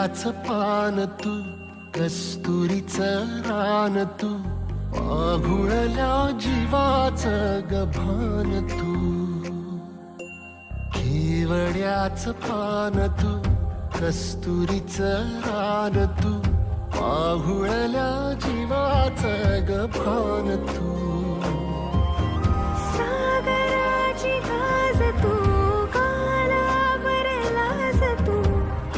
केवड्याचं पान तू, कस्तुरीचं रान तू, पाघुळल्या जीवाचं गभान तू. केवड्याचं पान तू, कस्तुरीचं रान तू, पाघुळल्या जीवाचं गभान तू. सागराची गाज तू, कालावरलाज तू,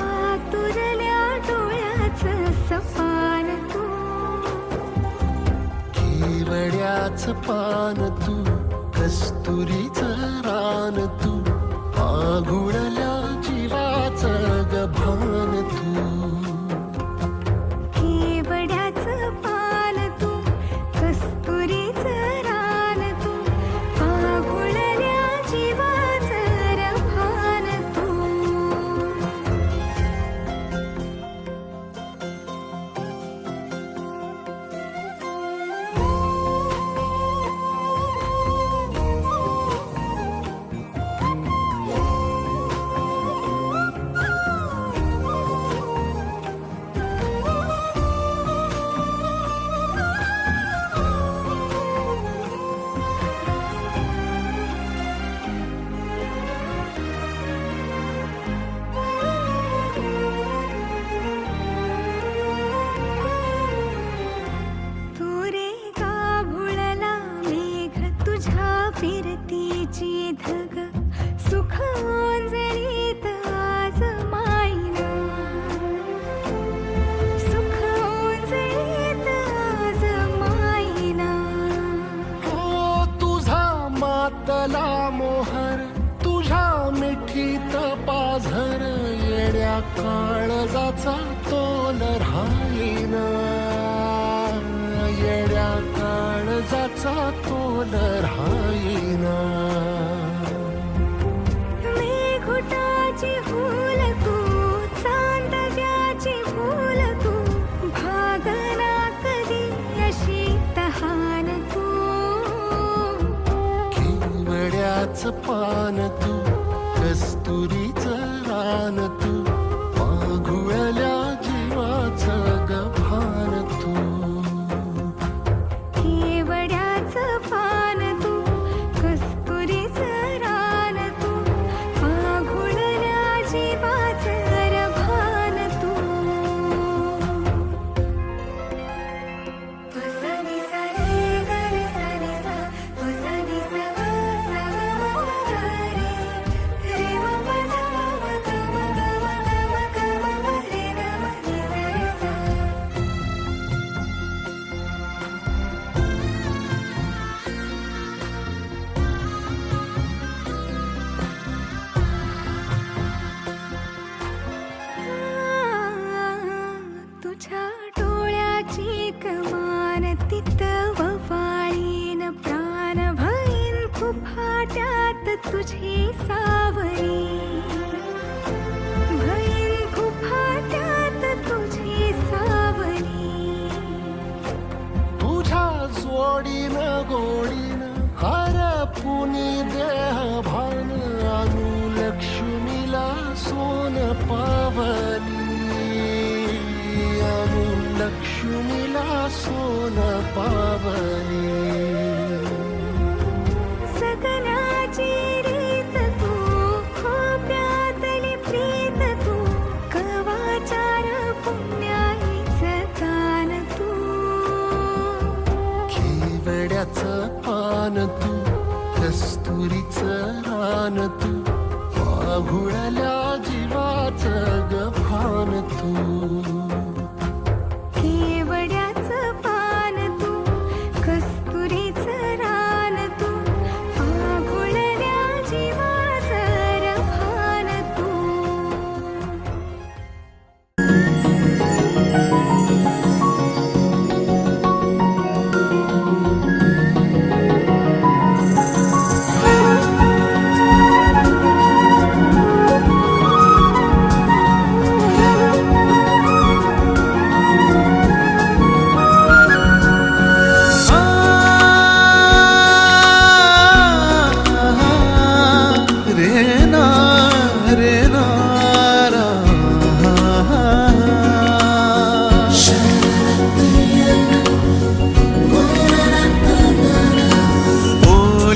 आतुरल्या डोळ्याचं सपान तू. केवड्याचं पान तू, कस्तुरीचं रान तू, पाघुळल्या जीवाचं गभान तू. केवड्याचं पान तू, कस्तुरीचं रान तू, पाघुळल्या जीवाचं रभान तू. फिरतीची धग सुख ओंजळीत आज मायना, सुख ओंजळीत आज मायना. हो तुझा मातला मोहर, तुझ्या मिठीत पाझर, येड्या काळजाचा तोल राहीना, येड्या काळजाचा तोल राहीना. मेघुटाची फूल तू, चांदव्याची फूल तू, भागना कधी अशी तहान तू. केवड्याचं पान तू, कस्तुरीचं रान तू, पाघुळल्या जीवाचं गभान तू. केवड्याचं पान तू, कस्तुरीचं रान तू, पाघुळल्या जीवाचं रभान तू. वसनी सा रे ग रे सा रे सा, वसनी सा ग सा ग म ग रे, रे म प ध म ग म ग म ग म ग म म रे ग म नि सा रे सा. तुझ्या डोळ्याची कमान तिथं ववाळीन प्राण भईन फुफाट्यात तुझी सावरी, भईन फुफाट्यात तुझी सावरी. तुझ्या जोडीनं गोडीनं हरपुनी देह भान, अनुलक्ष्मीला सोन पावली, अनुलक्ष्मीला सोन पावली. सगनाची रीत तू, खोप्यातली प्रीत तू, कवाचार पुण्याईचं दान तू. केवड्याचं पान तू, कस्तुरीचं रान तू, पाघुळल्या जीवाचं गभान तू. केवड्याचं पान तू, कस्तुरीचं रान तू, पाघुळल्या जीवाचं रभान तू.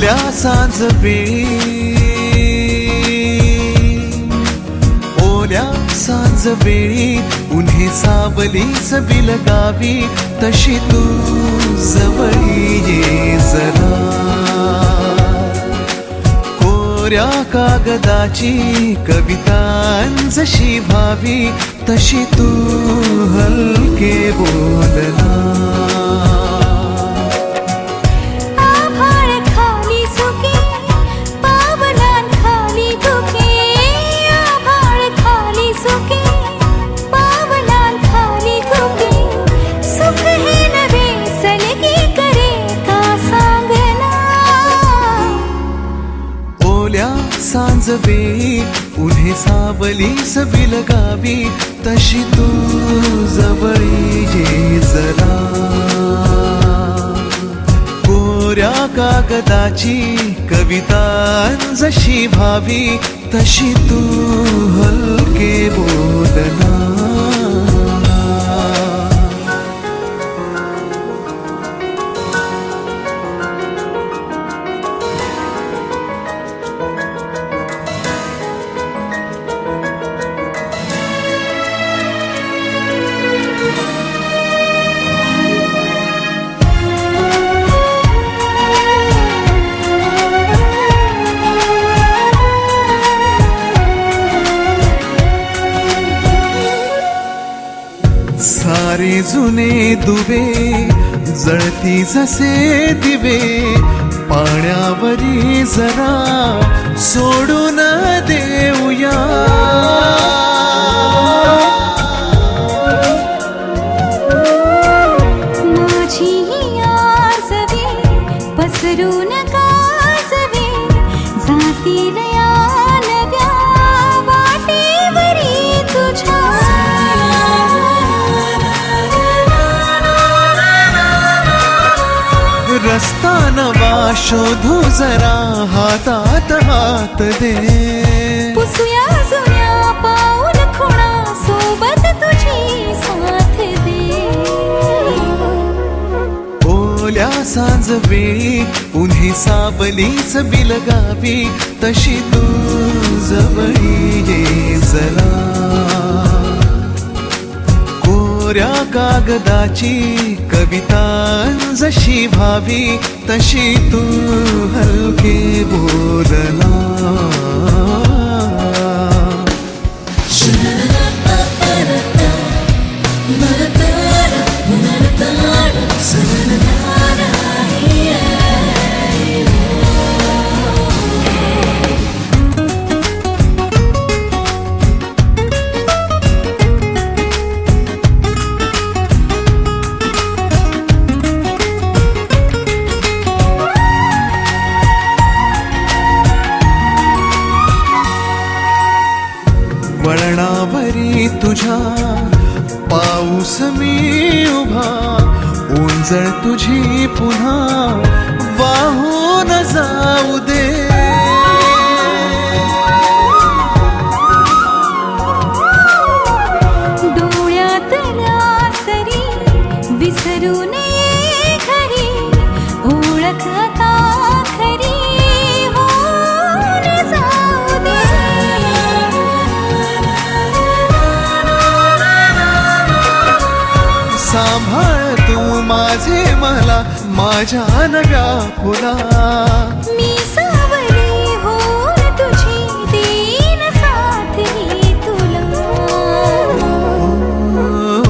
ओल्या सांज वेळी, ओल्या सांज वेळी उन्हे सावलीच बिलगावी, तशी तू जवळी ये जरा. कोऱ्या कागदाची कविता जशी व्हावी, तशी तू हलके बोलना. आभाळ खाली सुके, पावलांखाली धुके. आभाळ खाली सुके, पावलांखाली धुके. सुख हे नवे सलगी करे का सांगना. ओल्या सांज वेळी उन्हे सावलीस बिलगावी, तशी तू जवळी ये जरा. कोऱ्या कागदाची कविता जशी व्हावी, तशी तू हलके बोलना. सारे जुने दुवे जळती जसे दिवे, पाण्यावरी जरा सोडून देऊया. माझी आसवे पसरून कासवे, जातील या नव्या वाटेवरी तुझ्या. रस्ता नवा शोधू जरा, हातात हात दे. पुसूया जुन्या पाऊल खुणा, सोबत तुझी साथ दे. ओल्या सांज वेळी उन्हे सावलीच बिलगावी, तशी तू जवळी ये जरा. कोऱ्या कागदाची कविता जशी व्हावी, तशी तू हलके बोलना. वळणावरी तुझ्या पाऊस मी उभा, ओंजळ तुझी पुन्हा वाहून जाऊ दे. डोळ्यातल्या सरी विसरू नये खरी, ओळख आता खरी होऊन जाऊ दे. सांभाळ तू माझे मला माझ्या नव्या फुला. मी सावली होऊन तुझी देईन साथ ही तुला.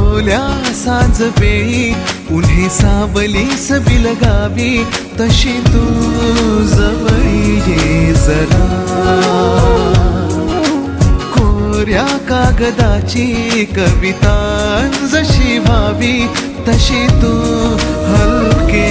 ओल्या सांज वेळी उन्हे सावलीस बिलगावी, तशी तू जवळी ये जरा. कोऱ्या कागदाची कविता जशी व्हावी, तशी तू हलके